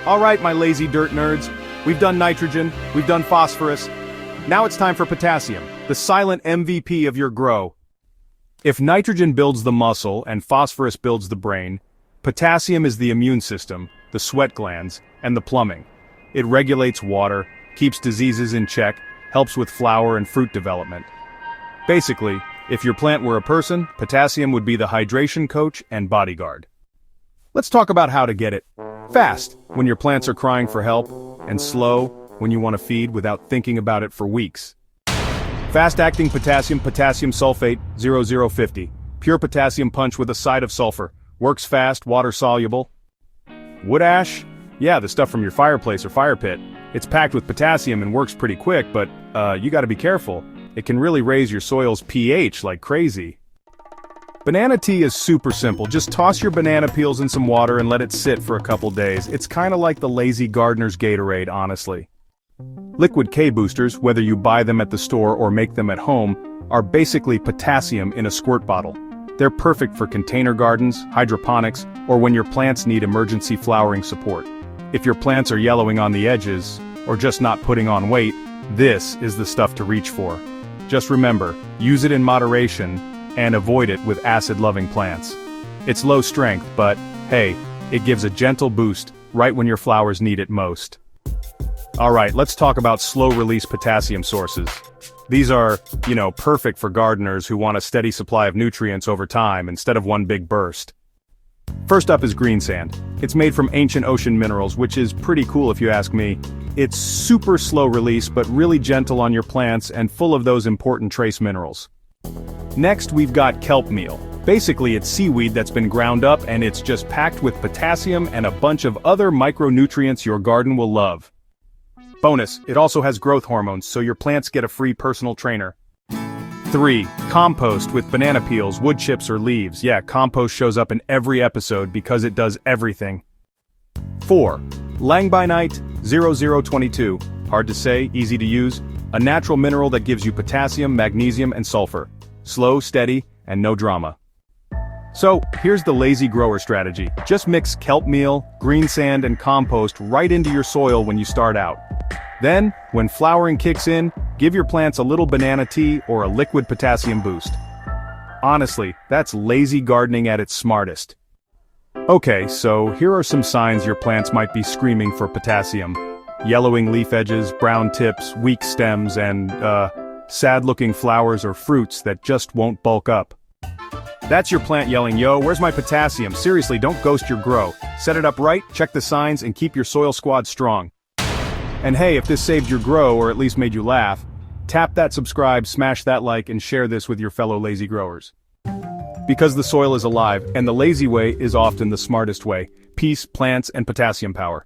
Alright, my lazy dirt nerds. We've done nitrogen, we've done phosphorus. Now it's time for potassium, the silent MVP of your grow. If nitrogen builds the muscle and phosphorus builds the brain, potassium is the immune system, the sweat glands, and the plumbing. It regulates water, keeps diseases in check, helps with flower and fruit development. Basically, if your plant were a person, potassium would be the hydration coach and bodyguard. Let's talk about how to get it. Fast, when your plants are crying for help, and slow, when you want to feed without thinking about it for weeks. Fast-acting potassium sulfate 0050. Pure potassium punch with a side of sulfur. Works fast, water-soluble. Wood ash? Yeah, the stuff from your fireplace or fire pit. It's packed with potassium and works pretty quick, but you gotta be careful. It can really raise your soil's pH like crazy. Banana tea is super simple. Just toss your banana peels in some water and let it sit for a couple days. It's kinda like the lazy gardener's Gatorade, honestly. Liquid K boosters, whether you buy them at the store or make them at home, are basically potassium in a squirt bottle. They're perfect for container gardens, hydroponics, or when your plants need emergency flowering support. If your plants are yellowing on the edges, or just not putting on weight, this is the stuff to reach for. Just remember, use it in moderation, and avoid it with acid-loving plants. It's low strength, but, hey, it gives a gentle boost right when your flowers need it most. Alright, let's talk about slow-release potassium sources. These are, perfect for gardeners who want a steady supply of nutrients over time instead of one big burst. First up is Greensand. It's made from ancient ocean minerals, which is pretty cool if you ask me. It's super slow release but really gentle on your plants and full of those important trace minerals. Next we've got Kelp Meal. Basically it's seaweed that's been ground up and it's just packed with potassium and a bunch of other micronutrients your garden will love. Bonus, it also has growth hormones so your plants get a free personal trainer. 3. Compost with banana peels, wood chips or leaves. Yeah, compost shows up in every episode because it does everything. 4. Langbeinite 0022. Hard to say, easy to use. A natural mineral that gives you potassium, magnesium and sulfur. Slow, steady, and no drama. So, here's the lazy grower strategy. Just mix kelp meal, greensand and compost right into your soil when you start out. Then, when flowering kicks in, give your plants a little banana tea or a liquid potassium boost. Honestly, that's lazy gardening at its smartest. Okay, so here are some signs your plants might be screaming for potassium. Yellowing leaf edges, brown tips, weak stems, and, sad-looking flowers or fruits that just won't bulk up. That's your plant yelling, yo, where's my potassium? Seriously, don't ghost your grow. Set it up right, check the signs, and keep your soil squad strong. And hey, if this saved your grow, or at least made you laugh, tap that subscribe, smash that like, and share this with your fellow lazy growers. Because the soil is alive, and the lazy way is often the smartest way. Peace, plants, and potassium power.